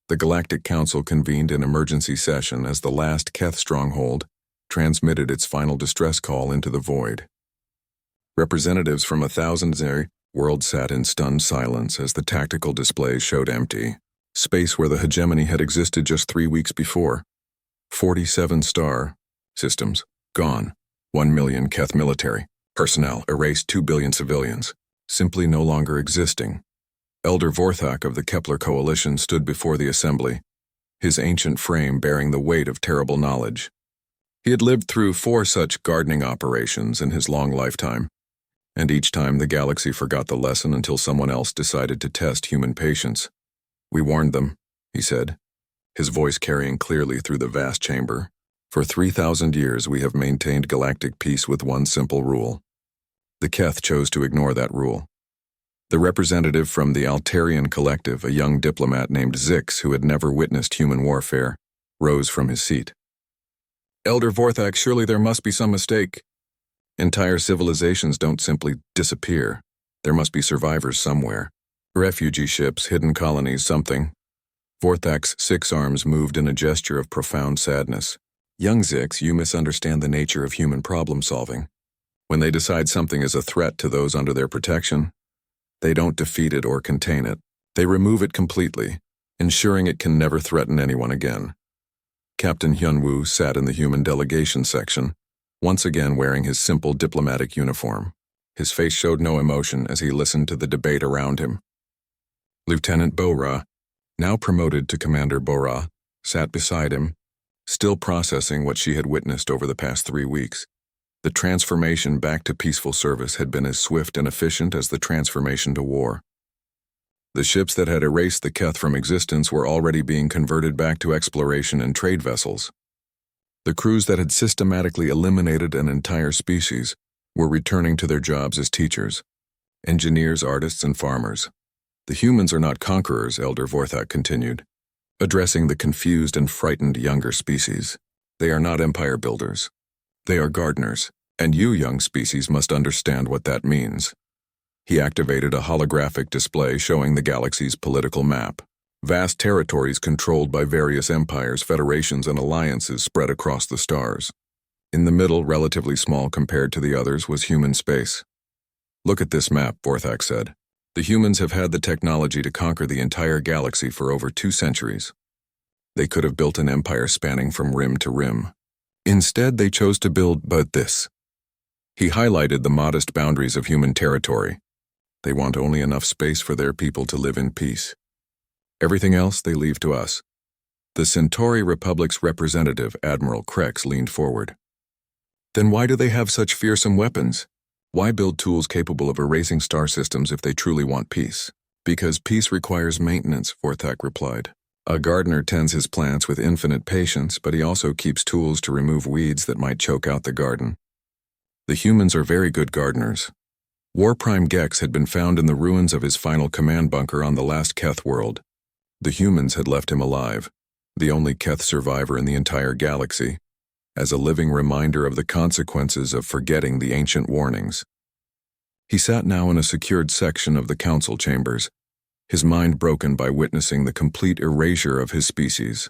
The Galactic Council convened an emergency session as the last Keth stronghold transmitted its final distress call into the void. Representatives from 1,000 worlds sat in stunned silence as the tactical displays showed empty. Space where the hegemony had existed just 3 weeks before. 47 star systems, gone. 1 million Keth military personnel erased. 2 billion civilians, simply no longer existing. Elder Vorthak of the Kepler Coalition stood before the assembly, his ancient frame bearing the weight of terrible knowledge. He had lived through 4 such gardening operations in his long lifetime, and each time the galaxy forgot the lesson until someone else decided to test human patience. "We warned them," he said, his voice carrying clearly through the vast chamber. "For 3,000 years we have maintained galactic peace with one simple rule." The Keth chose to ignore that rule. The representative from the Altarian Collective, a young diplomat named Zix who had never witnessed human warfare, rose from his seat. "Elder Vorthak, surely there must be some mistake. Entire civilizations don't simply disappear. There must be survivors somewhere. Refugee ships, hidden colonies, something." Vorthak's 6 arms moved in a gesture of profound sadness. "Young Zix, you misunderstand the nature of human problem-solving. When they decide something is a threat to those under their protection, they don't defeat it or contain it. They remove it completely, ensuring it can never threaten anyone again." Captain Hyunwoo sat in the human delegation section, once again wearing his simple diplomatic uniform. His face showed no emotion as he listened to the debate around him. Lieutenant Bora, now promoted to Commander Bora, sat beside him, still processing what she had witnessed over the past 3 weeks. The transformation back to peaceful service had been as swift and efficient as the transformation to war. The ships that had erased the Keth from existence were already being converted back to exploration and trade vessels. The crews that had systematically eliminated an entire species were returning to their jobs as teachers, engineers, artists, and farmers. "The humans are not conquerors," Elder Vorthak continued, addressing the confused and frightened younger species. "They are not empire builders. They are gardeners, and you, young species, must understand what that means." He activated a holographic display showing the galaxy's political map. Vast territories controlled by various empires, federations, and alliances spread across the stars. In the middle, relatively small compared to the others, was human space. "Look at this map," Vorthak said. "The humans have had the technology to conquer the entire galaxy for over 2 centuries. They could have built an empire spanning from rim to rim. Instead, they chose to build but this." He highlighted the modest boundaries of human territory. "They want only enough space for their people to live in peace. Everything else they leave to us." The Centauri Republic's representative, Admiral Krex, leaned forward. "Then why do they have such fearsome weapons? Why build tools capable of erasing star systems if they truly want peace?" "Because peace requires maintenance," Vorthak replied. "A gardener tends his plants with infinite patience, but he also keeps tools to remove weeds that might choke out the garden. The humans are very good gardeners." War Prime Gex had been found in the ruins of his final command bunker on the last Keth world. The humans had left him alive, the only Keth survivor in the entire galaxy, as a living reminder of the consequences of forgetting the ancient warnings. He sat now in a secured section of the council chambers, his mind broken by witnessing the complete erasure of his species.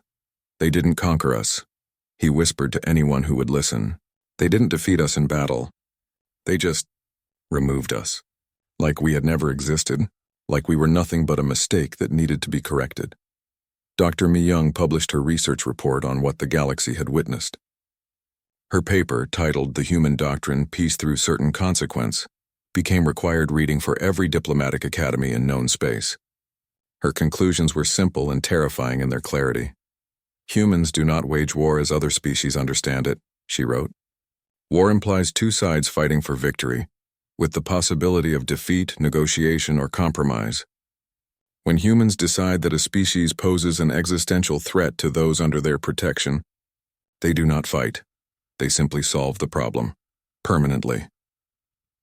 "They didn't conquer us," he whispered to anyone who would listen. "They didn't defeat us in battle. They just removed us. Like we had never existed, like we were nothing but a mistake that needed to be corrected." Dr. Mi-Young published her research report on what the galaxy had witnessed. Her paper, titled "The Human Doctrine: Peace Through Certain Consequence," became required reading for every diplomatic academy in known space. Her conclusions were simple and terrifying in their clarity. "Humans do not wage war as other species understand it," she wrote. "War implies 2 sides fighting for victory, with the possibility of defeat, negotiation, or compromise. When humans decide that a species poses an existential threat to those under their protection, they do not fight. They simply solve the problem, permanently."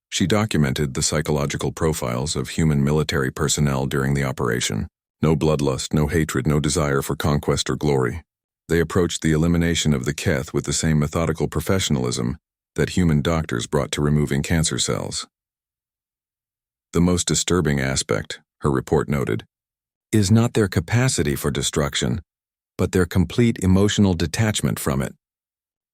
She documented the psychological profiles of human military personnel during the operation. No bloodlust, no hatred, no desire for conquest or glory. They approached the elimination of the Keth with the same methodical professionalism that human doctors brought to removing cancer cells. "The most disturbing aspect," her report noted, is not their capacity for destruction, but their complete emotional detachment from it.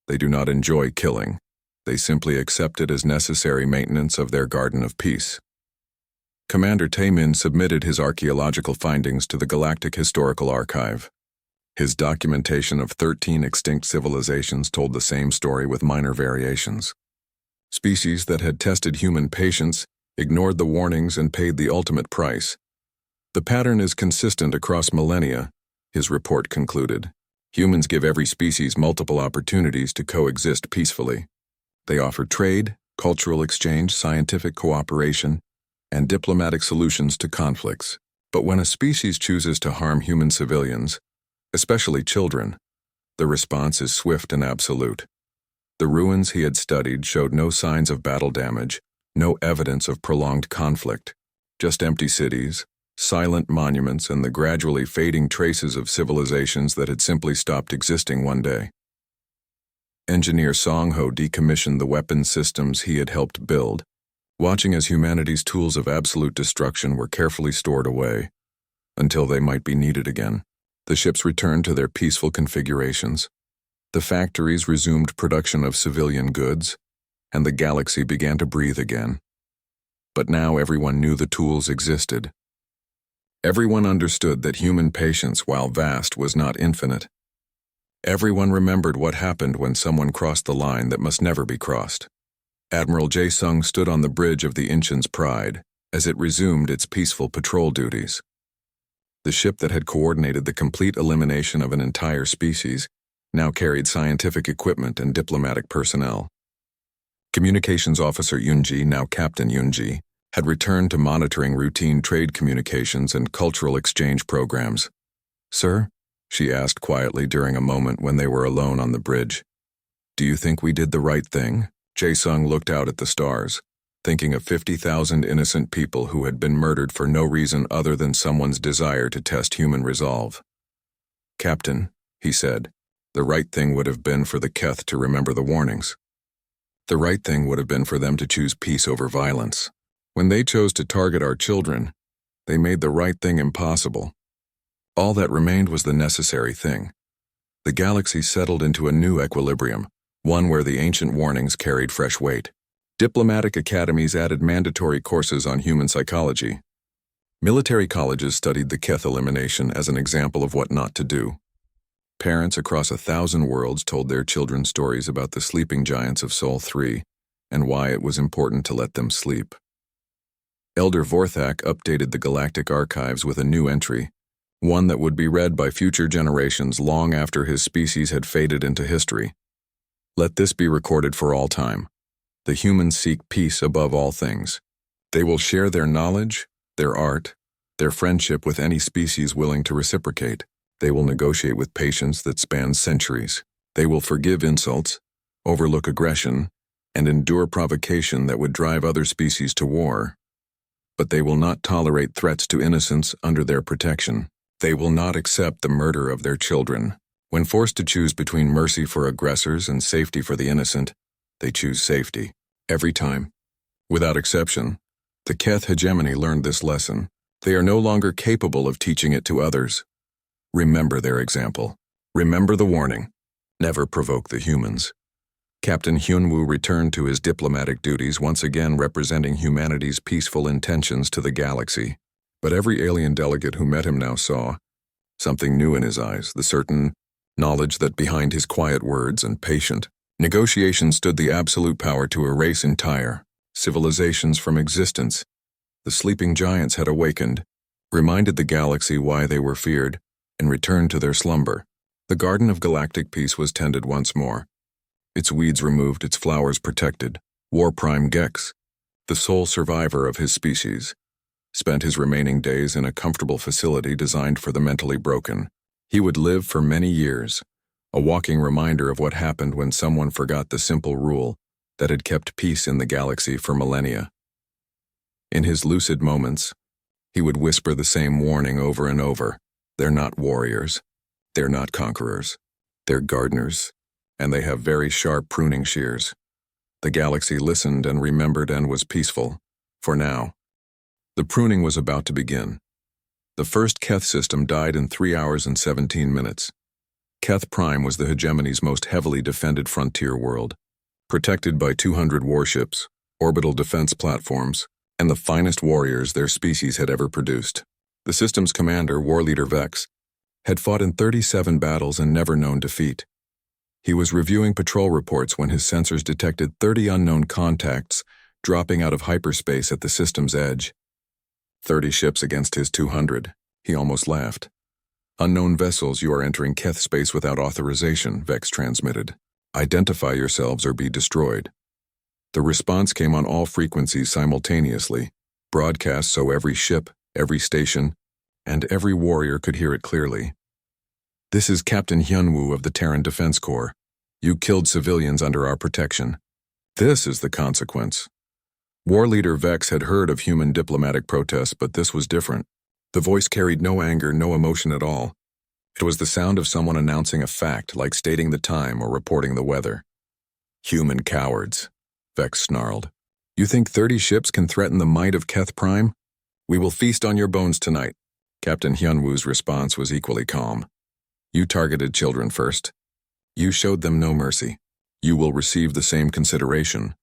They do not enjoy killing. They simply accept it as necessary maintenance of their garden of peace. Commander Taemin submitted his archaeological findings to the Galactic Historical Archive. His documentation of 13 extinct civilizations told the same story with minor variations. Species that had tested human patience, ignored the warnings, and paid the ultimate price. The pattern is consistent across millennia, his report concluded. Humans give every species multiple opportunities to coexist peacefully. They offer trade, cultural exchange, scientific cooperation, and diplomatic solutions to conflicts. But when a species chooses to harm human civilians, especially children, the response is swift and absolute. The ruins he had studied showed no signs of battle damage, no evidence of prolonged conflict, just empty cities, silent monuments, and the gradually fading traces of civilizations that had simply stopped existing one day. Engineer Song Ho decommissioned the weapon systems he had helped build, watching as humanity's tools of absolute destruction were carefully stored away, until they might be needed again. The ships returned to their peaceful configurations. The factories resumed production of civilian goods, and the galaxy began to breathe again. But now everyone knew the tools existed. Everyone understood that human patience, while vast, was not infinite. Everyone remembered what happened when someone crossed the line that must never be crossed. Admiral Jae-sung stood on the bridge of the Incheon's Pride as it resumed its peaceful patrol duties. The ship that had coordinated the complete elimination of an entire species now carried scientific equipment and diplomatic personnel. Communications Officer Yoonji, now Captain Yoonji, had returned to monitoring routine trade communications and cultural exchange programs. "Sir?" she asked quietly during a moment when they were alone on the bridge. "Do you think we did the right thing?" Jae-sung looked out at the stars, thinking of 50,000 innocent people who had been murdered for no reason other than someone's desire to test human resolve. "Captain," he said, "the right thing would have been for the Keth to remember the warnings. The right thing would have been for them to choose peace over violence. When they chose to target our children, they made the right thing impossible. All that remained was the necessary thing. The galaxy settled into a new equilibrium, one where the ancient warnings carried fresh weight. Diplomatic academies added mandatory courses on human psychology. Military colleges studied the Keth elimination as an example of what not to do. Parents across 1,000 worlds told their children stories about the sleeping giants of Sol 3 and why it was important to let them sleep. Elder Vorthak updated the Galactic Archives with a new entry, one that would be read by future generations long after his species had faded into history. Let this be recorded for all time. The humans seek peace above all things. They will share their knowledge, their art, their friendship with any species willing to reciprocate. They will negotiate with patience that spans centuries. They will forgive insults, overlook aggression, and endure provocation that would drive other species to war. But they will not tolerate threats to innocence under their protection. They will not accept the murder of their children. When forced to choose between mercy for aggressors and safety for the innocent, they choose safety. Every time. Without exception, the Keth hegemony learned this lesson. They are no longer capable of teaching it to others. Remember their example. Remember the warning. Never provoke the humans. Captain Hyunwoo returned to his diplomatic duties, once again representing humanity's peaceful intentions to the galaxy. But every alien delegate who met him now saw something new in his eyes, the certain knowledge that behind his quiet words and patient negotiation stood the absolute power to erase entire civilizations from existence. The sleeping giants had awakened, reminded the galaxy why they were feared, and returned to their slumber. The garden of galactic peace was tended once more. Its weeds removed, its flowers protected. War Prime Gex, the sole survivor of his species, spent his remaining days in a comfortable facility designed for the mentally broken. He would live for many years, a walking reminder of what happened when someone forgot the simple rule that had kept peace in the galaxy for millennia. In his lucid moments, he would whisper the same warning over and over. They're not warriors. They're not conquerors. They're gardeners, and they have very sharp pruning shears. The galaxy listened and remembered and was peaceful, for now. The pruning was about to begin. The first Keth system died in 3 hours and 17 minutes. Keth Prime was the hegemony's most heavily defended frontier world, protected by 200 warships, orbital defense platforms, and the finest warriors their species had ever produced. The system's commander, War Leader Vex, had fought in 37 battles and never known defeat. He was reviewing patrol reports when his sensors detected 30 unknown contacts dropping out of hyperspace at the system's edge. 30 ships against his 200. He almost laughed. "Unknown vessels, you are entering Keth space without authorization," Vex transmitted. "Identify yourselves or be destroyed." The response came on all frequencies simultaneously, broadcast so every ship, every station, and every warrior could hear it clearly. "This is Captain Hyunwoo of the Terran Defense Corps. You killed civilians under our protection. This is the consequence." War Leader Vex had heard of human diplomatic protests, but this was different. The voice carried no anger, no emotion at all. It was the sound of someone announcing a fact, like stating the time or reporting the weather. "Human cowards," Vex snarled. "You think 30 ships can threaten the might of Keth Prime? We will feast on your bones tonight." Captain Hyunwoo's response was equally calm. "You targeted children first. You showed them no mercy. You will receive the same consideration."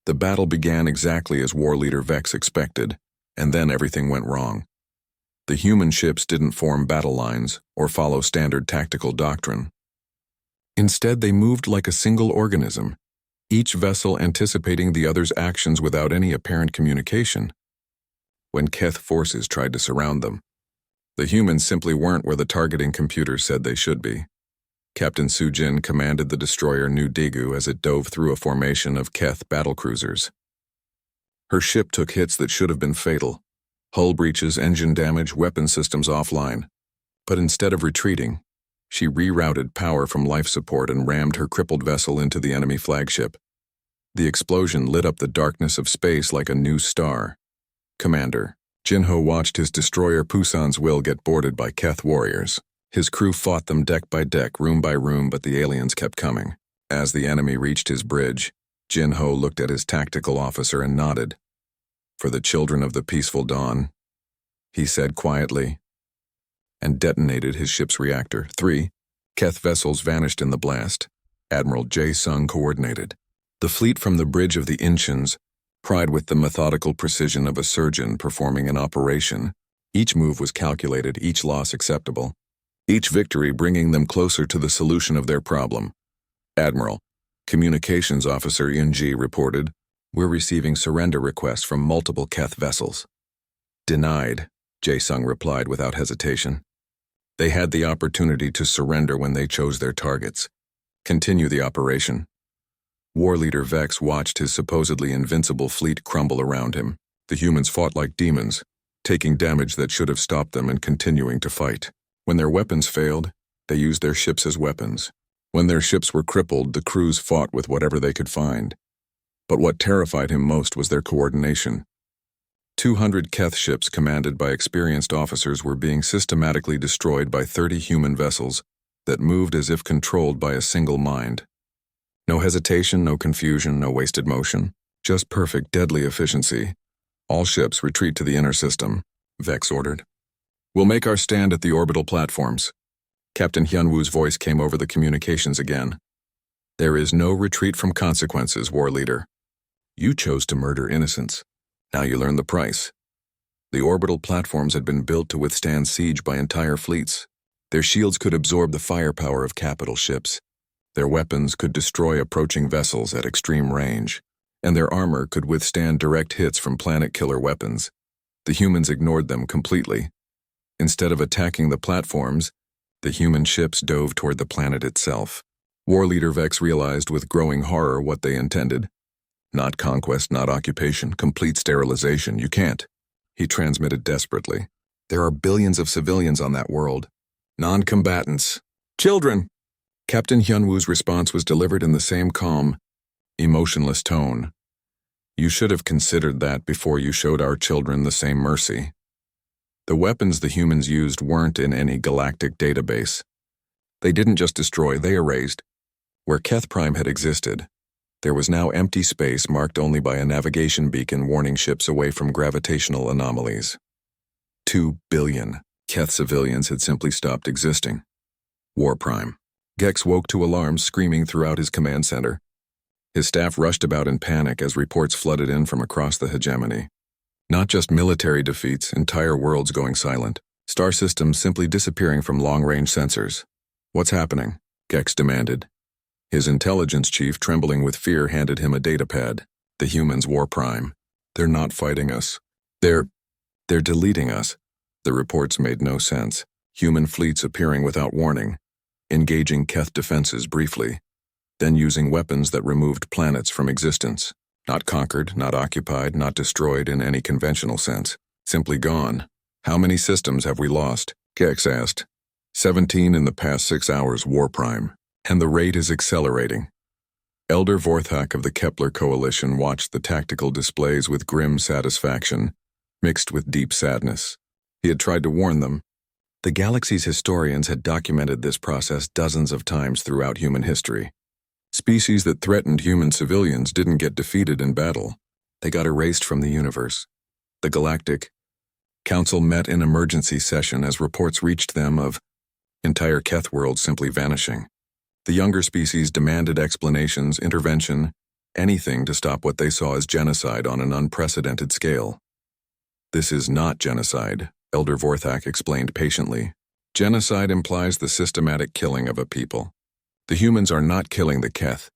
The battle began exactly as War Leader Vex expected, and then everything went wrong. The human ships didn't form battle lines or follow standard tactical doctrine. Instead, they moved like a single organism, each vessel anticipating the other's actions without any apparent communication. When Keth forces tried to surround them, the humans simply weren't where the targeting computers said they should be. Captain Sujin commanded the destroyer New Daegu as it dove through a formation of Keth battlecruisers. Her ship took hits that should have been fatal: hull breaches, engine damage, weapon systems offline. But instead of retreating, she rerouted power from life support and rammed her crippled vessel into the enemy flagship. The explosion lit up the darkness of space like a new star. Commander Jinho watched his destroyer Pusan's Will get boarded by Keth warriors. His crew fought them deck by deck, room by room, but the aliens kept coming. As the enemy reached his bridge, Jinho looked at his tactical officer and nodded. "For the children of the peaceful dawn," he said quietly, and detonated his ship's reactor. 3 Keth vessels vanished in the blast. Admiral Jae Sung coordinated. The fleet from the bridge of the Incheons pried with the methodical precision of a surgeon performing an operation. Each move was calculated, each loss acceptable. Each victory bringing them closer to the solution of their problem. "Admiral, Communications Officer Yunji reported, we're receiving surrender requests from multiple Keth vessels." "Denied," Jae Sung replied without hesitation. "They had the opportunity to surrender when they chose their targets. Continue the operation." War Leader Vex watched his supposedly invincible fleet crumble around him. The humans fought like demons, taking damage that should have stopped them and continuing to fight. When their weapons failed, they used their ships as weapons. When their ships were crippled, the crews fought with whatever they could find. But what terrified him most was their coordination. 200 Keth ships commanded by experienced officers were being systematically destroyed by 30 human vessels that moved as if controlled by a single mind. No hesitation, no confusion, no wasted motion. Just perfect, deadly efficiency. "All ships retreat to the inner system," Vex ordered. "We'll make our stand at the orbital platforms." Captain Hyunwoo's voice came over the communications again. "There is no retreat from consequences, War Leader. You chose to murder innocents. Now you learn the price." The orbital platforms had been built to withstand siege by entire fleets. Their shields could absorb the firepower of capital ships. Their weapons could destroy approaching vessels at extreme range, and their armor could withstand direct hits from planet-killer weapons. The humans ignored them completely. Instead of attacking the platforms, the human ships dove toward the planet itself. War Leader Vex realized with growing horror what they intended. "Not conquest, not occupation, complete sterilization. You can't," he transmitted desperately. "There are billions of civilians on that world. Non-combatants. Children!" Captain Hyunwoo's response was delivered in the same calm, emotionless tone. "You should have considered that before you showed our children the same mercy." The weapons the humans used weren't in any galactic database. They didn't just destroy, they erased. Where Keth Prime had existed, there was now empty space marked only by a navigation beacon warning ships away from gravitational anomalies. 2 billion. Keth civilians had simply stopped existing. War Prime. Gex woke to alarms screaming throughout his command center. His staff rushed about in panic as reports flooded in from across the hegemony. Not just military defeats, entire worlds going silent. Star systems simply disappearing from long-range sensors. What's happening? Gex demanded. His intelligence chief, trembling with fear, handed him a datapad. The humans, War Prime. They're not fighting us. They're deleting us. The reports made no sense. Human fleets appearing without warning, engaging Keth defenses briefly, then using weapons that removed planets from existence. Not conquered, not occupied, not destroyed in any conventional sense. Simply gone. How many systems have we lost? Gex asked. 17 in the past 6 hours, War Prime. And the rate is accelerating. Elder Vorthak of the Kepler Coalition watched the tactical displays with grim satisfaction, mixed with deep sadness. He had tried to warn them. The galaxy's historians had documented this process dozens of times throughout human history. Species that threatened human civilians didn't get defeated in battle. They got erased from the universe. The Galactic Council met in emergency session as reports reached them of entire Keth worlds simply vanishing. The younger species demanded explanations, intervention, anything to stop what they saw as genocide on an unprecedented scale. This is not genocide, Elder Vorthak explained patiently. Genocide implies the systematic killing of a people. The humans are not killing the Keth.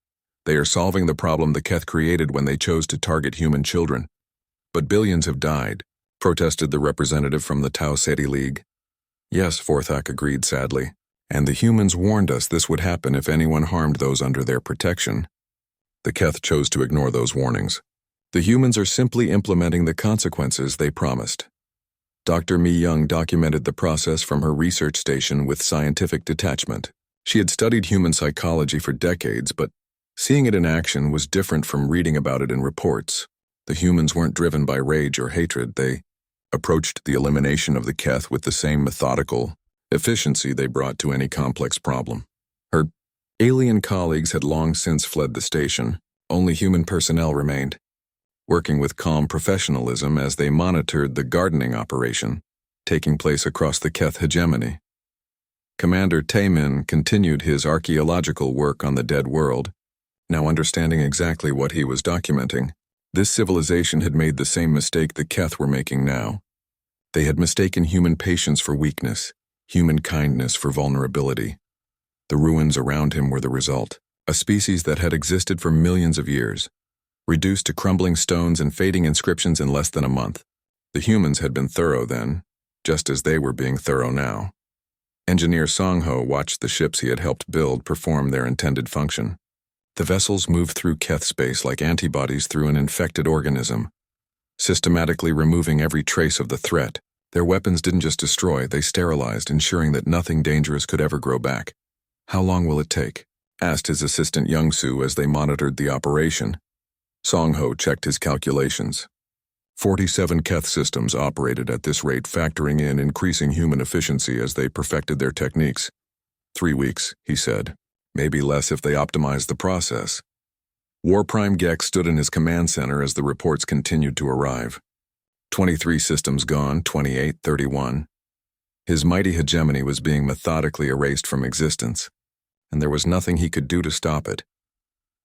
They are solving the problem the Keth created when they chose to target human children. But billions have died, protested the representative from the Tau Ceti League. Yes, Vorthak agreed sadly. And the humans warned us this would happen if anyone harmed those under their protection. The Keth chose to ignore those warnings. The humans are simply implementing the consequences they promised. Dr. Mi Young documented the process from her research station with scientific detachment. She had studied human psychology for decades, but seeing it in action was different from reading about it in reports. The humans weren't driven by rage or hatred. They approached the elimination of the Keth with the same methodical efficiency they brought to any complex problem. Her alien colleagues had long since fled the station. Only human personnel remained, working with calm professionalism as they monitored the gardening operation taking place across the Keth hegemony. Commander Taemin continued his archaeological work on the dead world, now understanding exactly what he was documenting. This civilization had made the same mistake the Keth were making now. They had mistaken human patience for weakness, human kindness for vulnerability. The ruins around him were the result. A species that had existed for millions of years, reduced to crumbling stones and fading inscriptions in less than a month. The humans had been thorough then, just as they were being thorough now. Engineer Songho watched the ships he had helped build perform their intended function. The vessels moved through Keth space like antibodies through an infected organism, systematically removing every trace of the threat. Their weapons didn't just destroy, they sterilized, ensuring that nothing dangerous could ever grow back. How long will it take? Asked his assistant Youngsu as they monitored the operation. Songho checked his calculations. 47 Keth systems operated at this rate, factoring in increasing human efficiency as they perfected their techniques. 3 weeks, he said. Maybe less if they optimized the process. War Prime Gex stood in his command center as the reports continued to arrive. 23 systems gone, 28, 31. His mighty hegemony was being methodically erased from existence, and there was nothing he could do to stop it.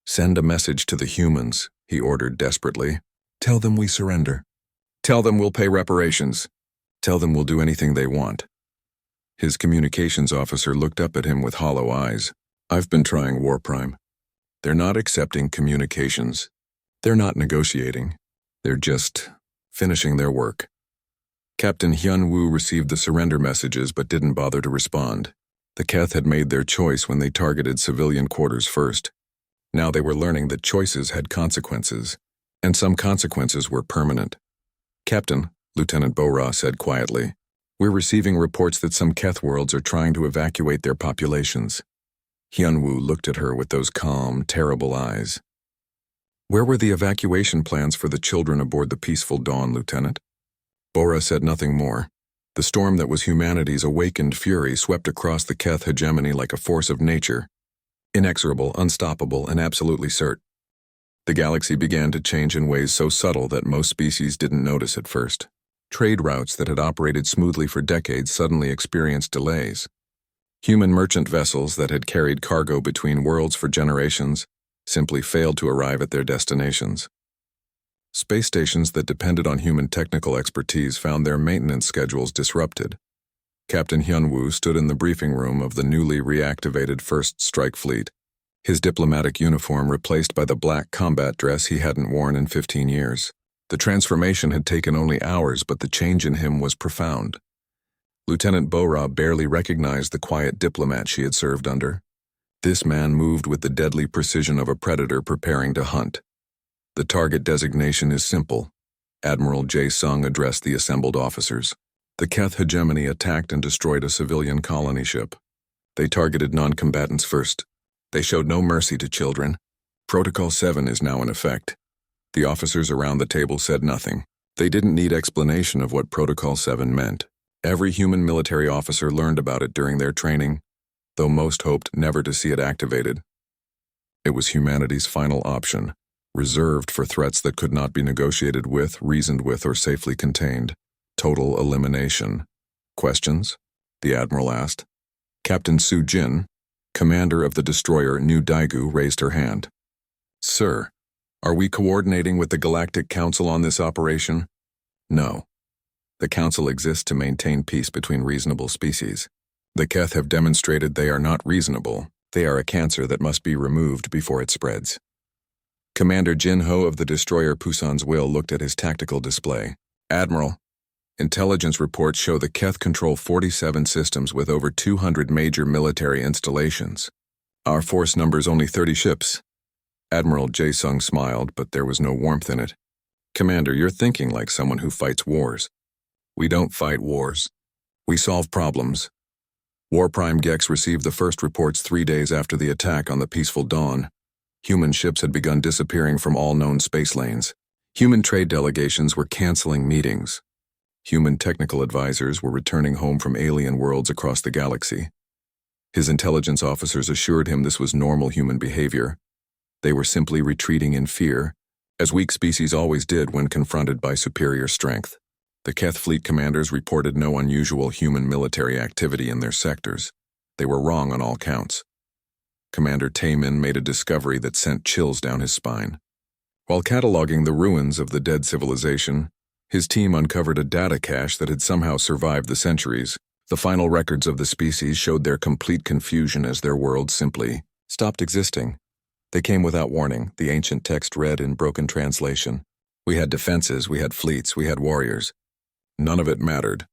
Send a message to the humans, he ordered desperately. Tell them we surrender. Tell them we'll pay reparations. Tell them we'll do anything they want. His communications officer looked up at him with hollow eyes. I've been trying, War Prime. They're not accepting communications. They're not negotiating. They're just finishing their work. Captain Hyun Woo received the surrender messages but didn't bother to respond. The Keth had made their choice when they targeted civilian quarters first. Now they were learning that choices had consequences, and some consequences were permanent. Captain, Lieutenant Bora said quietly, we're receiving reports that some Keth worlds are trying to evacuate their populations. Hyun Woo looked at her with those calm, terrible eyes. Where were the evacuation plans for the children aboard the Peaceful Dawn, Lieutenant? Bora said nothing more. The storm that was humanity's awakened fury swept across the Keth hegemony like a force of nature. Inexorable, unstoppable, and absolutely certain. The galaxy began to change in ways so subtle that most species didn't notice at first. Trade routes that had operated smoothly for decades suddenly experienced delays. Human merchant vessels that had carried cargo between worlds for generations simply failed to arrive at their destinations. Space stations that depended on human technical expertise found their maintenance schedules disrupted. Captain Hyunwoo stood in the briefing room of the newly reactivated First Strike Fleet, his diplomatic uniform replaced by the black combat dress he hadn't worn in 15 years. The transformation had taken only hours, but the change in him was profound. Lieutenant Bora barely recognized the quiet diplomat she had served under. This man moved with the deadly precision of a predator preparing to hunt. The target designation is simple. Admiral Jae-sung addressed the assembled officers. The Keth hegemony attacked and destroyed a civilian colony ship. They targeted non-combatants first. They showed no mercy to children. Protocol 7 is now in effect. The officers around the table said nothing. They didn't need explanation of what Protocol 7 meant. Every human military officer learned about it during their training, though most hoped never to see it activated. It was humanity's final option, reserved for threats that could not be negotiated with, reasoned with, or safely contained. Total elimination. Questions? The Admiral asked. Captain Soo Jin, commander of the destroyer New Daegu, raised her hand. Sir, are we coordinating with the Galactic Council on this operation? No. The Council exists to maintain peace between reasonable species. The Keth have demonstrated they are not reasonable. They are a cancer that must be removed before it spreads. Commander Jin Ho of the destroyer Pusan's Will looked at his tactical display. Admiral, intelligence reports show the Keth control 47 systems with over 200 major military installations. Our force numbers only 30 ships. Admiral Jae-sung smiled, but there was no warmth in it. Commander, you're thinking like someone who fights wars. We don't fight wars. We solve problems. War Prime Gex received the first reports 3 days after the attack on the Peaceful Dawn. Human ships had begun disappearing from all known space lanes. Human trade delegations were canceling meetings. Human technical advisors were returning home from alien worlds across the galaxy. His intelligence officers assured him this was normal human behavior. They were simply retreating in fear, as weak species always did when confronted by superior strength. The Keth fleet commanders reported no unusual human military activity in their sectors. They were wrong on all counts. Commander Taemin made a discovery that sent chills down his spine. While cataloging the ruins of the dead civilization, his team uncovered a data cache that had somehow survived the centuries. The final records of the species showed their complete confusion as their world simply stopped existing. They came without warning, the ancient text read in broken translation. We had defenses, we had fleets, we had warriors. None of it mattered.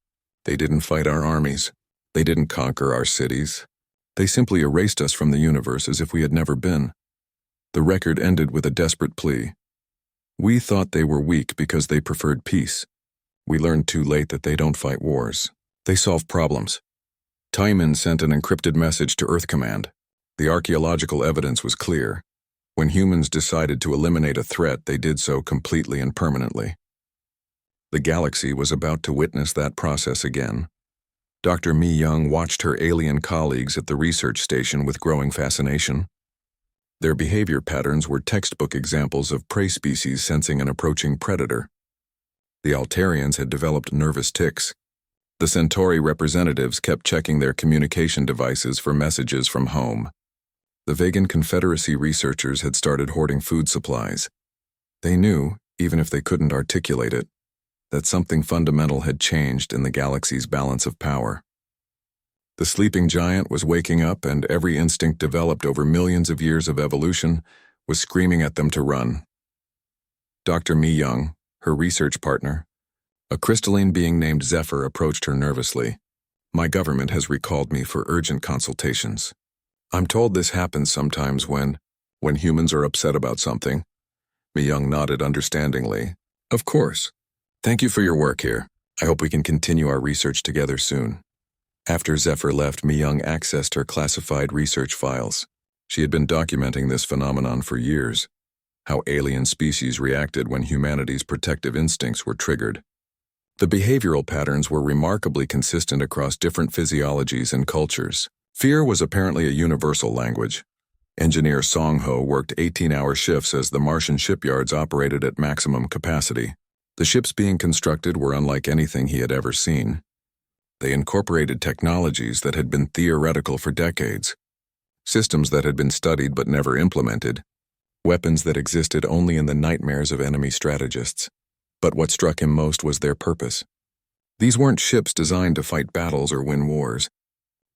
They didn't fight our armies. They didn't conquer our cities. They simply erased us from the universe as if we had never been. The record ended with a desperate plea. We thought they were weak because they preferred peace. We learned too late that they don't fight wars. They solve problems. Taemin sent an encrypted message to Earth Command. The archaeological evidence was clear. When humans decided to eliminate a threat, they did so completely and permanently. The galaxy was about to witness that process again. Dr. Mi Young watched her alien colleagues at the research station with growing fascination. Their behavior patterns were textbook examples of prey species sensing an approaching predator. The Altarians had developed nervous tics. The Centauri representatives kept checking their communication devices for messages from home. The Vegan Confederacy researchers had started hoarding food supplies. They knew, even if they couldn't articulate it, that something fundamental had changed in the galaxy's balance of power. The sleeping giant was waking up, and every instinct developed over millions of years of evolution was screaming at them to run. Dr. Mi Young, her research partner, a crystalline being named Zephyr, approached her nervously. My government has recalled me for urgent consultations. I'm told this happens sometimes when humans are upset about something. Mi Young nodded understandingly. Of course. Thank you for your work here. I hope we can continue our research together soon. After Zephyr left, Mi Young accessed her classified research files. She had been documenting this phenomenon for years, how alien species reacted when humanity's protective instincts were triggered. The behavioral patterns were remarkably consistent across different physiologies and cultures. Fear was apparently a universal language. Engineer Song Ho worked 18-hour shifts as the Martian shipyards operated at maximum capacity. The ships being constructed were unlike anything he had ever seen. They incorporated technologies that had been theoretical for decades, systems that had been studied but never implemented, weapons that existed only in the nightmares of enemy strategists. But what struck him most was their purpose. These weren't ships designed to fight battles or win wars.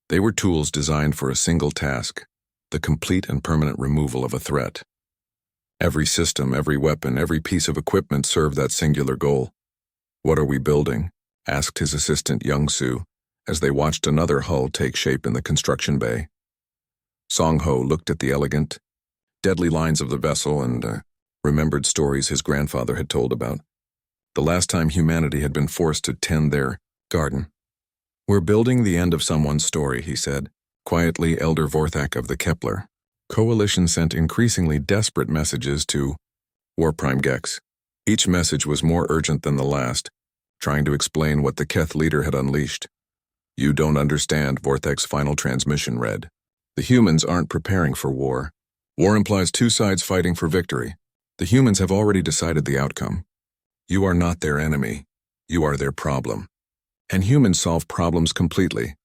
They were tools designed for a single task, the complete and permanent removal of a threat. Every system, every weapon, every piece of equipment served that singular goal. "What are we building?" asked his assistant Young-Soo, as they watched another hull take shape in the construction bay. Song-Ho looked at the elegant, deadly lines of the vessel and remembered stories his grandfather had told about. The last time humanity had been forced to tend their garden. "We're building the end of someone's story," he said. Quietly, Elder Vorthak of the Kepler Coalition sent increasingly desperate messages to War Prime Gex. Each message was more urgent than the last, trying to explain what the Keth leader had unleashed. "You don't understand," Vorthak's final transmission read. "The humans aren't preparing for war. War implies two sides fighting for victory. The humans have already decided the outcome. You are not their enemy. You are their problem. And humans solve problems completely."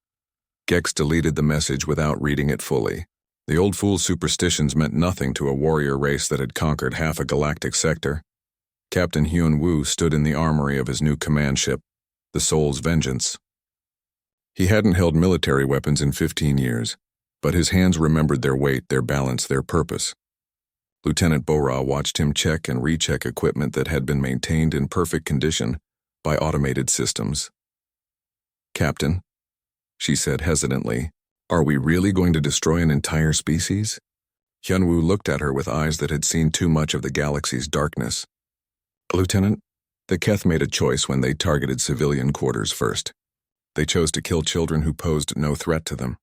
Gex deleted the message without reading it fully. The old fool's superstitions meant nothing to a warrior race that had conquered half a galactic sector. Captain Hyun-Woo stood in the armory of his new command ship, the Soul's Vengeance. He hadn't held military weapons in 15 years, but his hands remembered their weight, their balance, their purpose. Lieutenant Bora watched him check and recheck equipment that had been maintained in perfect condition by automated systems. "Captain," she said hesitantly, "are we really going to destroy an entire species?" Hyun-Woo looked at her with eyes that had seen too much of the galaxy's darkness. "Lieutenant, the Keth made a choice when they targeted civilian quarters first. They chose to kill children who posed no threat to them.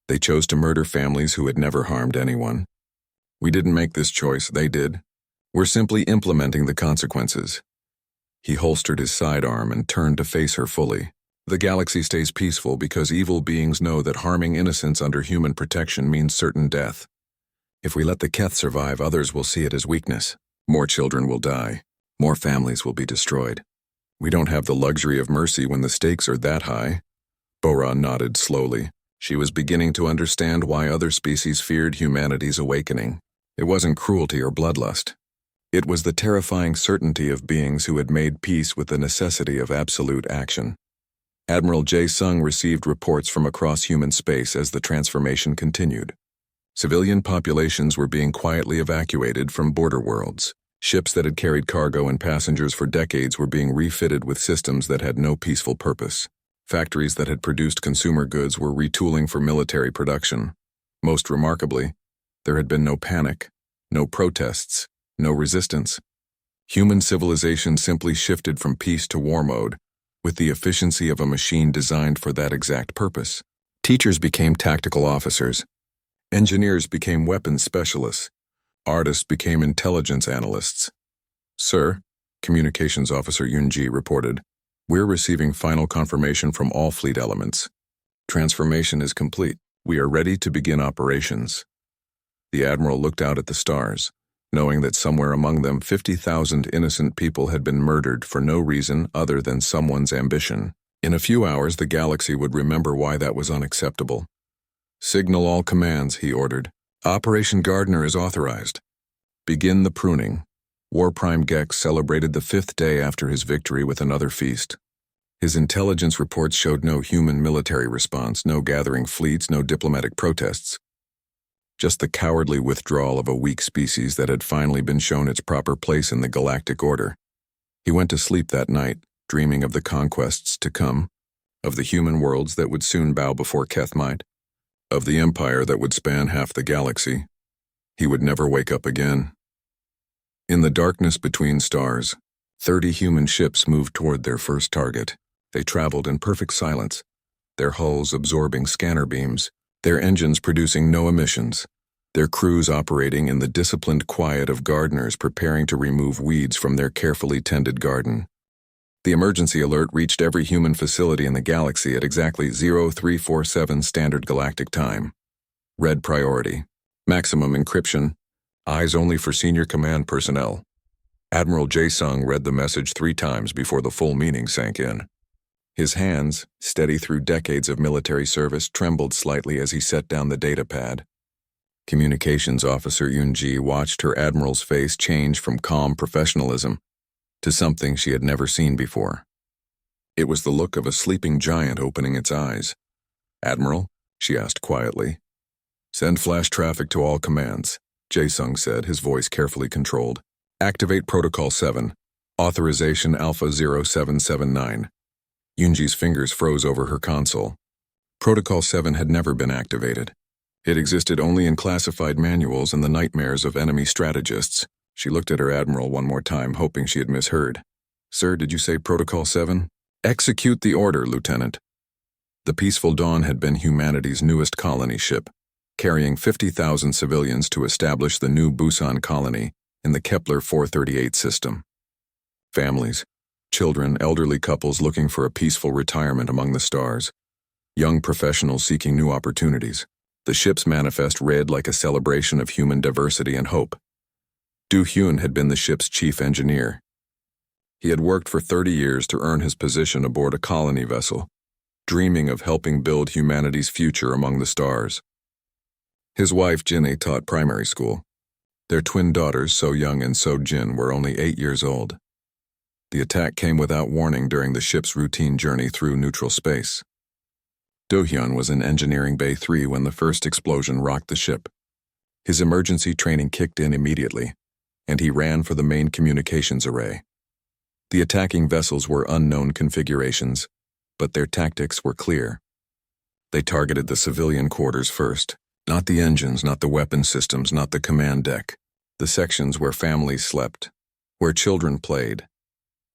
They chose to murder families who had never harmed anyone. We didn't make this choice, they did. We're simply implementing the consequences." He holstered his sidearm and turned to face her fully. "The galaxy stays peaceful because evil beings know that harming innocents under human protection means certain death. If we let the Keth survive, others will see it as weakness. More children will die. More families will be destroyed. We don't have the luxury of mercy when the stakes are that high." Bora nodded slowly. She was beginning to understand why other species feared humanity's awakening. It wasn't cruelty or bloodlust. It was the terrifying certainty of beings who had made peace with the necessity of absolute action. Admiral Jae Sung received reports from across human space as the transformation continued. Civilian populations were being quietly evacuated from border worlds. Ships that had carried cargo and passengers for decades were being refitted with systems that had no peaceful purpose. Factories that had produced consumer goods were retooling for military production. Most remarkably, there had been no panic, no protests, no resistance. Human civilization simply shifted from peace to war mode, with the efficiency of a machine designed for that exact purpose. Teachers became tactical officers. Engineers became weapons specialists. Artists became intelligence analysts. "Sir," Communications Officer Yunji reported, "we're receiving final confirmation from all fleet elements. Transformation is complete. We are ready to begin operations." The Admiral looked out at the stars, knowing that somewhere among them 50,000 innocent people had been murdered for no reason other than someone's ambition. In a few hours, the galaxy would remember why that was unacceptable. "Signal all commands," he ordered. "Operation Gardener is authorized. Begin the pruning." War Prime Gex celebrated the 5th day after his victory with another feast. His intelligence reports showed no human military response, no gathering fleets, no diplomatic protests. Just the cowardly withdrawal of a weak species that had finally been shown its proper place in the galactic order. He went to sleep that night, dreaming of the conquests to come, of the human worlds that would soon bow before Keth might, of the empire that would span half the galaxy. He would never wake up again. In the darkness between stars, 30 human ships moved toward their first target. They traveled in perfect silence, their hulls absorbing scanner beams, their engines producing no emissions, their crews operating in the disciplined quiet of gardeners preparing to remove weeds from their carefully tended garden. The emergency alert reached every human facility in the galaxy at exactly 0347 Standard Galactic Time. Red priority. Maximum encryption. Eyes only for senior command personnel. Admiral Jae-sung read the message 3 times before the full meaning sank in. His hands, steady through decades of military service, trembled slightly as he set down the data pad. Communications Officer Yoon-ji watched her admiral's face change from calm professionalism to something she had never seen before. It was the look of a sleeping giant opening its eyes. "Admiral?" she asked quietly. "Send flash traffic to all commands," Jae-sung said, his voice carefully controlled. "Activate Protocol 7, Authorization Alpha 0779. Yoon-ji's fingers froze over her console. Protocol 7 had never been activated. It existed only in classified manuals and the nightmares of enemy strategists. She looked at her admiral one more time, hoping she had misheard. "Sir, did you say Protocol 7? "Execute the order, Lieutenant." The Peaceful Dawn had been humanity's newest colony ship, carrying 50,000 civilians to establish the new Busan colony in the Kepler 438 system. Families, children, elderly couples looking for a peaceful retirement among the stars, young professionals seeking new opportunities. The ship's manifest read like a celebration of human diversity and hope. Do Hyun had been the ship's chief engineer. He had worked for 30 years to earn his position aboard a colony vessel, dreaming of helping build humanity's future among the stars. His wife, Jinhye, taught primary school. Their twin daughters, So-young and So-jin, were only 8 years old. The attack came without warning during the ship's routine journey through neutral space. Do-hyun was in Engineering Bay 3 when the first explosion rocked the ship. His emergency training kicked in immediately, and he ran for the main communications array. The attacking vessels were unknown configurations, but their tactics were clear. They targeted the civilian quarters first, not the engines, not the weapon systems, not the command deck. The sections where families slept, where children played,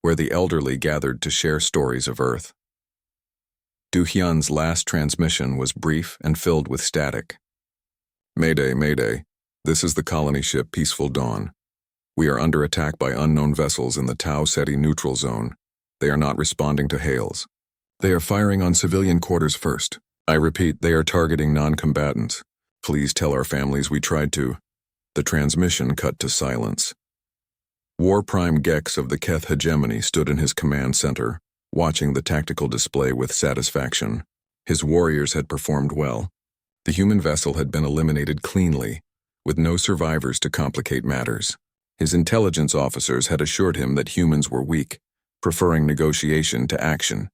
where the elderly gathered to share stories of Earth. Do-hyun's last transmission was brief and filled with static. "Mayday, Mayday. This is the colony ship Peaceful Dawn. We are under attack by unknown vessels in the Tau Ceti neutral zone. They are not responding to hails. They are firing on civilian quarters first. I repeat, they are targeting non-combatants. Please tell our families we tried to." The transmission cut to silence. War Prime Gex of the Keth hegemony stood in his command center, watching the tactical display with satisfaction. His warriors had performed well. The human vessel had been eliminated cleanly, with no survivors to complicate matters. His intelligence officers had assured him that humans were weak, preferring negotiation to action.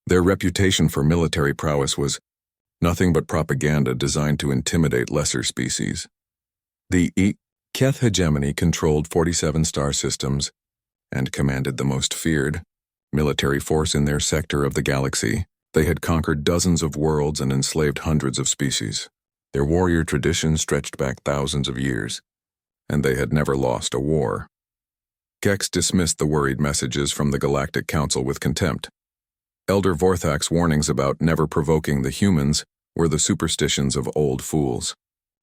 Their reputation for military prowess was nothing but propaganda designed to intimidate lesser species. The Keth hegemony controlled 47 star systems and commanded the most feared military force in their sector of the galaxy. They had conquered dozens of worlds and enslaved hundreds of species. Their warrior tradition stretched back thousands of years, and they had never lost a war. Gex dismissed the worried messages from the Galactic Council with contempt. Elder Vorthak's warnings about never provoking the humans were the superstitions of old fools.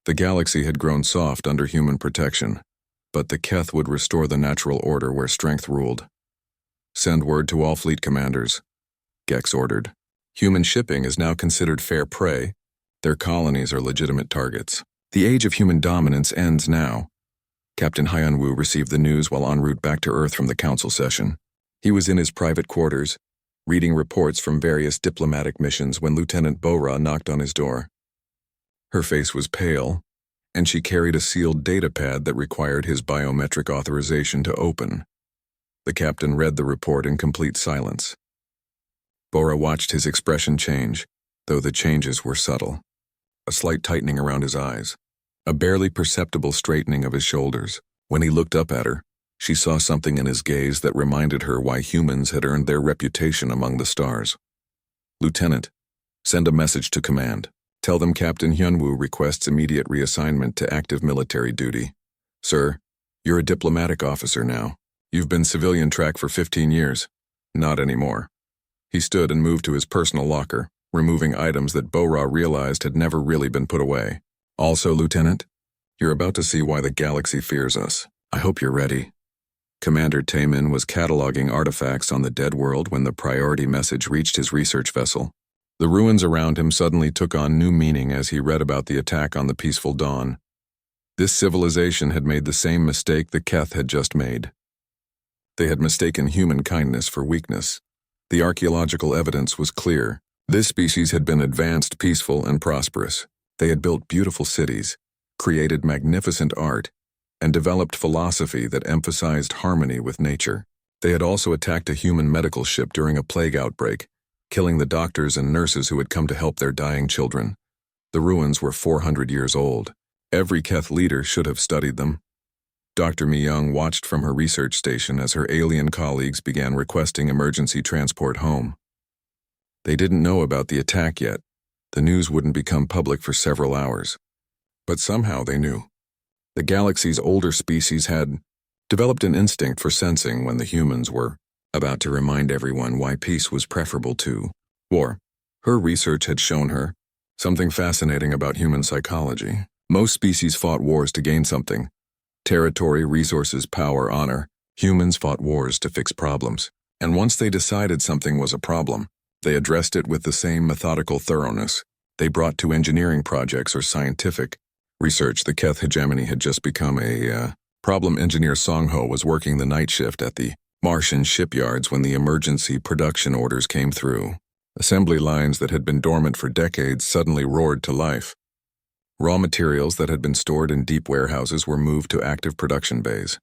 The galaxy had grown soft under human protection, but the Keth would restore the natural order where strength ruled. "Send word to all fleet commanders," Gex ordered. "Human shipping is now considered fair prey. Their colonies are legitimate targets. The age of human dominance ends now." Captain Hyun-woo received the news while en route back to Earth from the council session. He was in his private quarters, reading reports from various diplomatic missions when Lieutenant Bo-ra knocked on his door. Her face was pale, and she carried a sealed data pad that required his biometric authorization to open. The captain read the report in complete silence. Bo-ra watched his expression change, though the changes were subtle. A slight tightening around his eyes, a barely perceptible straightening of his shoulders. When he looked up at her, she saw something in his gaze that reminded her why humans had earned their reputation among the stars. "Lieutenant, send a message to command. Tell them Captain Hyun-woo requests immediate reassignment to active military duty. Sir, you're a diplomatic officer now. You've been civilian track for 15 years. Not anymore." He stood and moved to his personal locker, removing items that Bo-ra realized had never really been put away. "Also, Lieutenant, you're about to see why the galaxy fears us. I hope you're ready." Commander Taemin was cataloging artifacts on the dead world when the priority message reached his research vessel. The ruins around him suddenly took on new meaning as he read about the attack on the Peaceful Dawn. This civilization had made the same mistake the Keth had just made. They had mistaken human kindness for weakness. The archaeological evidence was clear. This species had been advanced, peaceful, and prosperous. They had built beautiful cities, created magnificent art, and developed philosophy that emphasized harmony with nature. They had also attacked a human medical ship during a plague outbreak, killing the doctors and nurses who had come to help their dying children. The ruins were 400 years old. Every Keth leader should have studied them. Dr. Mi-young watched from her research station as her alien colleagues began requesting emergency transport home. They didn't know about the attack yet. The news wouldn't become public for several hours. But somehow they knew. The galaxy's older species had developed an instinct for sensing when the humans were about to remind everyone why peace was preferable to war. Her research had shown her something fascinating about human psychology. Most species fought wars to gain something. Territory, resources, power, honor. Humans fought wars to fix problems. And once they decided something was a problem, they addressed it with the same methodical thoroughness they brought to engineering projects or scientific research. The Keth hegemony had just become a problem. Engineer Song-ho was working the night shift at the Martian shipyards when the emergency production orders came through. Assembly lines that had been dormant for decades suddenly roared to life. Raw materials that had been stored in deep warehouses were moved to active production bays.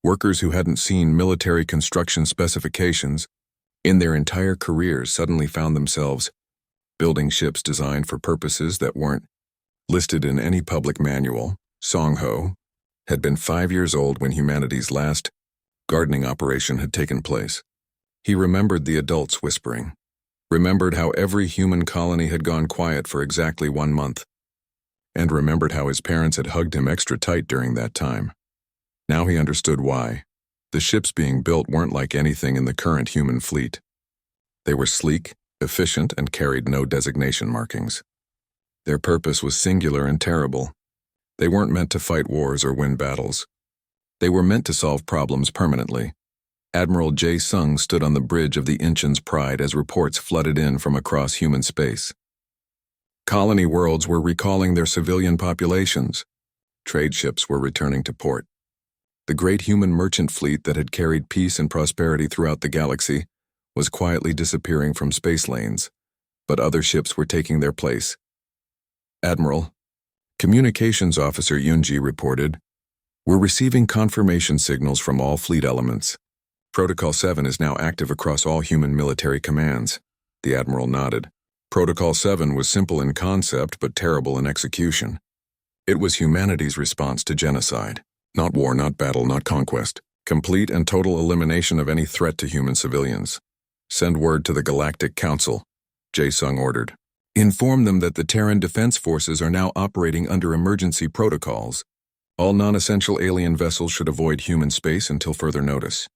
Workers who hadn't seen military construction specifications in their entire careers suddenly found themselves building ships designed for purposes that weren't listed in any public manual. Song-ho had been 5 years old when humanity's last gardening operation had taken place. He remembered the adults whispering, remembered how every human colony had gone quiet for exactly 1 month, and remembered how his parents had hugged him extra tight during that time. Now he understood why. The ships being built weren't like anything in the current human fleet. They were sleek, efficient, and carried no designation markings. Their purpose was singular and terrible. They weren't meant to fight wars or win battles. They were meant to solve problems permanently. Admiral Jae-sung stood on the bridge of the Incheon's Pride as reports flooded in from across human space. Colony worlds were recalling their civilian populations. Trade ships were returning to port. The great human merchant fleet that had carried peace and prosperity throughout the galaxy was quietly disappearing from space lanes, but other ships were taking their place. Admiral, Communications Officer Yoonji reported, "We're receiving confirmation signals from all fleet elements. Protocol 7 is now active across all human military commands." The Admiral nodded. Protocol 7 was simple in concept but terrible in execution. It was humanity's response to genocide. Not war, not battle, not conquest. Complete and total elimination of any threat to human civilians. "Send word to the Galactic Council," Jae-sung ordered. "Inform them that the Terran Defense Forces are now operating under emergency protocols. All non-essential alien vessels should avoid human space until further notice."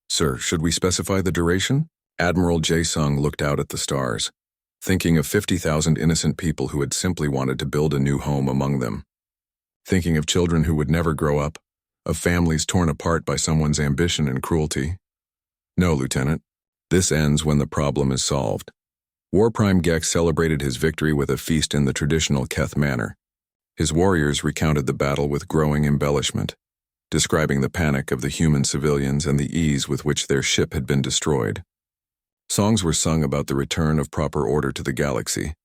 "Sir, should we specify the duration?" Admiral Jae-sung looked out at the stars, thinking of 50,000 innocent people who had simply wanted to build a new home among them. Thinking of children who would never grow up, of families torn apart by someone's ambition and cruelty. "No, Lieutenant. This ends when the problem is solved." War Prime Gex celebrated his victory with a feast in the traditional Keth manner. His warriors recounted the battle with growing embellishment, describing the panic of the human civilians and the ease with which their ship had been destroyed. Songs were sung about the return of proper order to the galaxy.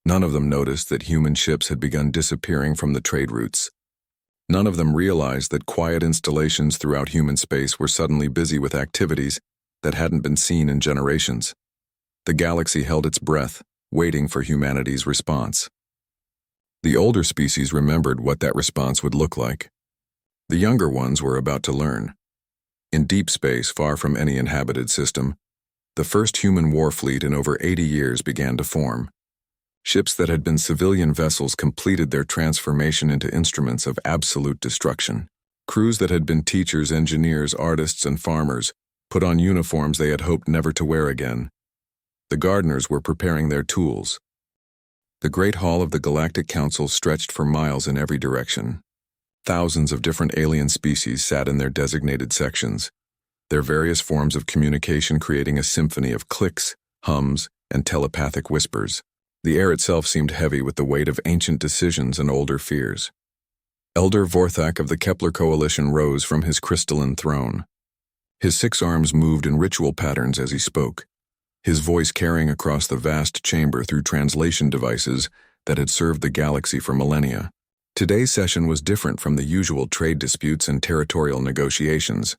None of them noticed that human ships had begun disappearing from the trade routes. None of them realized that quiet installations throughout human space were suddenly busy with activities that hadn't been seen in generations. The galaxy held its breath, waiting for humanity's response. The older species remembered what that response would look like. The younger ones were about to learn. In deep space, far from any inhabited system, the first human war fleet in over 80 years began to form. Ships that had been civilian vessels completed their transformation into instruments of absolute destruction. Crews that had been teachers, engineers, artists, and farmers put on uniforms they had hoped never to wear again. The gardeners were preparing their tools. The great hall of the Galactic Council stretched for miles in every direction. Thousands of different alien species sat in their designated sections, their various forms of communication creating a symphony of clicks, hums, and telepathic whispers. The air itself seemed heavy with the weight of ancient decisions and older fears. Elder Vorthak of the Kepler Coalition rose from his crystalline throne. His 6 arms moved in ritual patterns as he spoke, his voice carrying across the vast chamber through translation devices that had served the galaxy for millennia. Today's session was different from the usual trade disputes and territorial negotiations.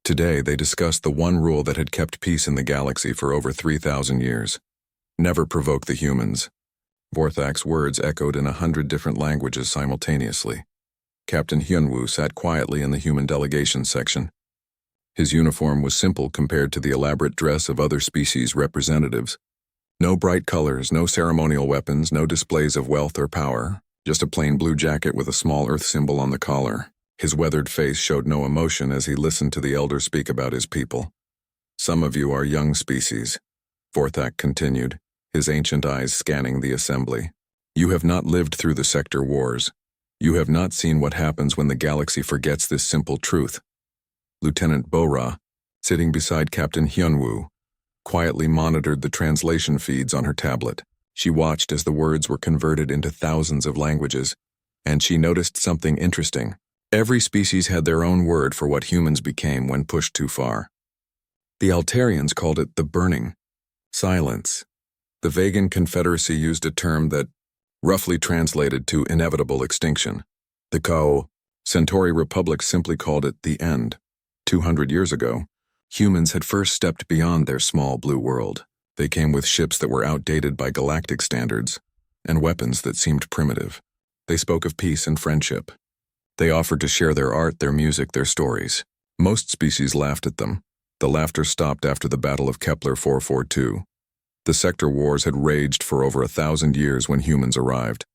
Today, they discussed the one rule that had kept peace in the galaxy for over 3,000 years. Never provoke the humans. Vorthak's words echoed in 100 different languages simultaneously. Captain Hyunwoo sat quietly in the human delegation section. His uniform was simple compared to the elaborate dress of other species representatives. No bright colors, no ceremonial weapons, no displays of wealth or power, just a plain blue jacket with a small Earth symbol on the collar. His weathered face showed no emotion as he listened to the elder speak about his people. Some of you are young species, Vorthak continued, his ancient eyes scanning the assembly. You have not lived through the sector wars. You have not seen what happens when the galaxy forgets this simple truth. Lieutenant Bo-Ra, sitting beside Captain Hyunwoo, quietly monitored the translation feeds on her tablet. She watched as the words were converted into thousands of languages, and she noticed something interesting. Every species had their own word for what humans became when pushed too far. The Altarians called it the burning, silence. The Vegan Confederacy used a term that roughly translated to inevitable extinction. The Kao Centauri Republic simply called it the end. 200 years ago, humans had first stepped beyond their small blue world. They came with ships that were outdated by galactic standards and weapons that seemed primitive. They spoke of peace and friendship. They offered to share their art, their music, their stories. Most species laughed at them. The laughter stopped after the Battle of Kepler 442. The sector wars had raged for over 1,000 years when humans arrived.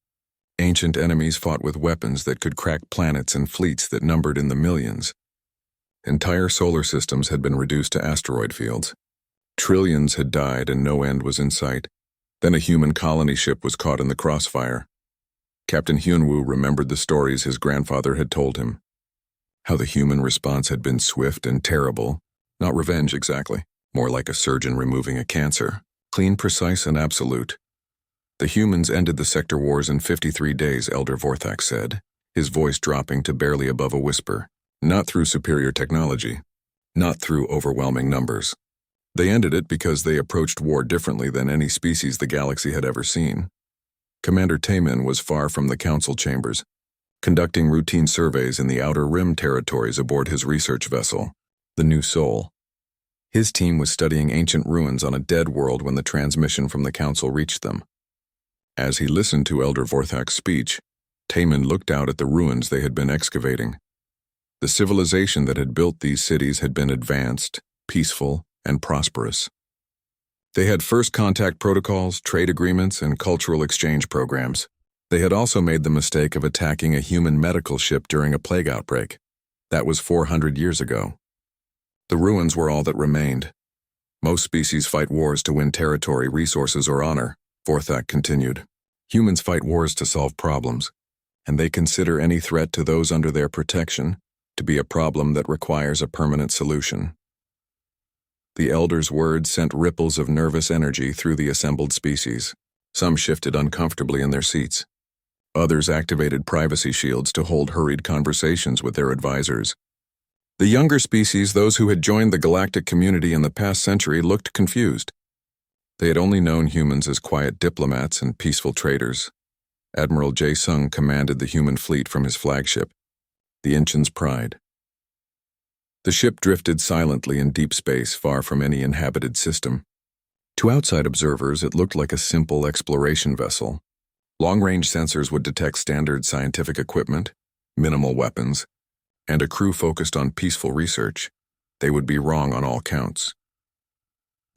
Ancient enemies fought with weapons that could crack planets and fleets that numbered in the millions. Entire solar systems had been reduced to asteroid fields. Trillions had died and no end was in sight. Then a human colony ship was caught in the crossfire. Captain Hyunwoo remembered the stories his grandfather had told him. How the human response had been swift and terrible. Not revenge exactly, more like a surgeon removing a cancer. Clean, precise, and absolute. The humans ended the sector wars in 53 days, Elder Vorthak said, his voice dropping to barely above a whisper. Not through superior technology. Not through overwhelming numbers. They ended it because they approached war differently than any species the galaxy had ever seen. Commander Taemin was far from the council chambers, conducting routine surveys in the Outer Rim territories aboard his research vessel, the New Soul. His team was studying ancient ruins on a dead world when the transmission from the council reached them. As he listened to Elder Vorthak's speech, Taemin looked out at the ruins they had been excavating. The civilization that had built these cities had been advanced, peaceful, and prosperous. They had first contact protocols, trade agreements, and cultural exchange programs. They had also made the mistake of attacking a human medical ship during a plague outbreak. That was 400 years ago. The ruins were all that remained. Most species fight wars to win territory, resources, or honor, Vorthak continued. Humans fight wars to solve problems, and they consider any threat to those under their protection to be a problem that requires a permanent solution. The elder's words sent ripples of nervous energy through the assembled species. Some shifted uncomfortably in their seats. Others activated privacy shields to hold hurried conversations with their advisors. The younger species, those who had joined the galactic community in the past century, looked confused. They had only known humans as quiet diplomats and peaceful traders. Admiral Jae-sung commanded the human fleet from his flagship, the Inchen's Pride. The ship drifted silently in deep space, far from any inhabited system. To outside observers, it looked like a simple exploration vessel. Long-range sensors would detect standard scientific equipment, minimal weapons, and a crew focused on peaceful research. They would be wrong on all counts.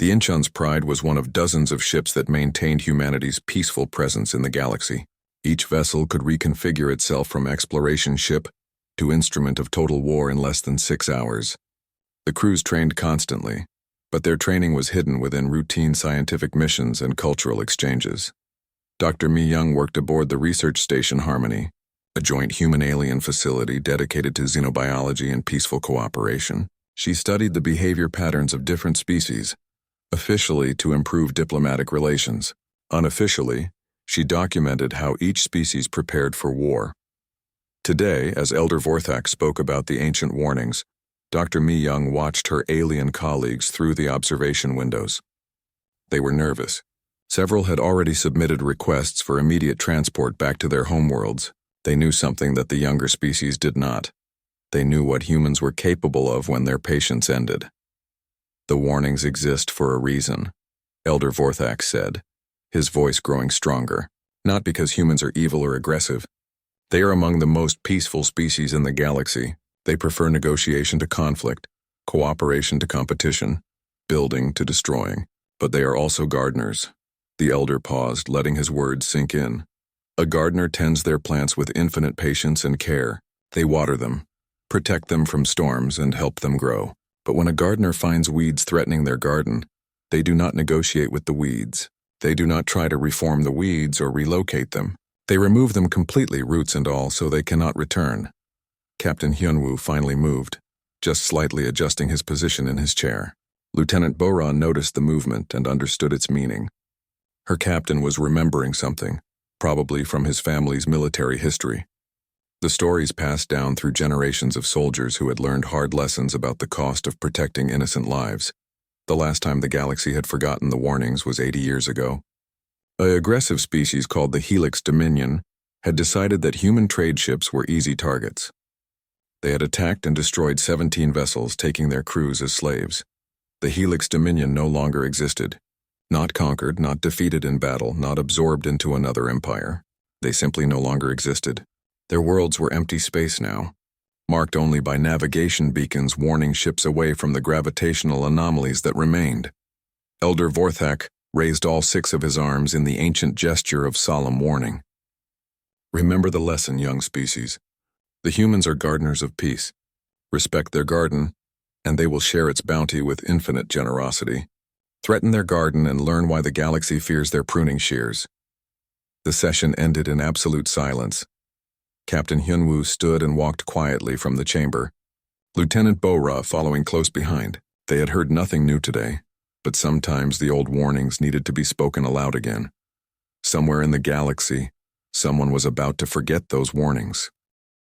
The Inchen's Pride was one of dozens of ships that maintained humanity's peaceful presence in the galaxy. Each vessel could reconfigure itself from exploration ship to instrument of total war in less than 6 hours. The crews trained constantly, but their training was hidden within routine scientific missions and cultural exchanges. Dr. Mi Young worked aboard the research station Harmony, a joint human-alien facility dedicated to xenobiology and peaceful cooperation. She studied the behavior patterns of different species, officially to improve diplomatic relations. Unofficially, she documented how each species prepared for war. Today, as Elder Vorthak spoke about the ancient warnings, Dr. Mi Young watched her alien colleagues through the observation windows. They were nervous. Several had already submitted requests for immediate transport back to their homeworlds. They knew something that the younger species did not. They knew what humans were capable of when their patience ended. The warnings exist for a reason, Elder Vorthak said, his voice growing stronger, not because humans are evil or aggressive. They are among the most peaceful species in the galaxy. They prefer negotiation to conflict, cooperation to competition, building to destroying. But they are also gardeners. The elder paused, letting his words sink in. A gardener tends their plants with infinite patience and care. They water them, protect them from storms, and help them grow. But when a gardener finds weeds threatening their garden, they do not negotiate with the weeds. They do not try to reform the weeds or relocate them. They remove them completely, roots and all, so they cannot return. Captain Hyunwoo finally moved, just slightly adjusting his position in his chair. Lieutenant Boran noticed the movement and understood its meaning. Her captain was remembering something, probably from his family's military history. The stories passed down through generations of soldiers who had learned hard lessons about the cost of protecting innocent lives. The last time the galaxy had forgotten the warnings was 80 years ago. An aggressive species called the Helix Dominion had decided that human trade ships were easy targets. They had attacked and destroyed 17 vessels, taking their crews as slaves. The Helix Dominion no longer existed. Not conquered, not defeated in battle, not absorbed into another empire. They simply no longer existed. Their worlds were empty space now, marked only by navigation beacons warning ships away from the gravitational anomalies that remained. Elder Vorthak raised all 6 of his arms in the ancient gesture of solemn warning. Remember the lesson, young species. The humans are gardeners of peace. Respect their garden, and they will share its bounty with infinite generosity. Threaten their garden and learn why the galaxy fears their pruning shears. The session ended in absolute silence. Captain Hyunwoo stood and walked quietly from the chamber, Lieutenant Bo-Ra following close behind. They had heard nothing new today, but sometimes the old warnings needed to be spoken aloud again. Somewhere in the galaxy, someone was about to forget those warnings.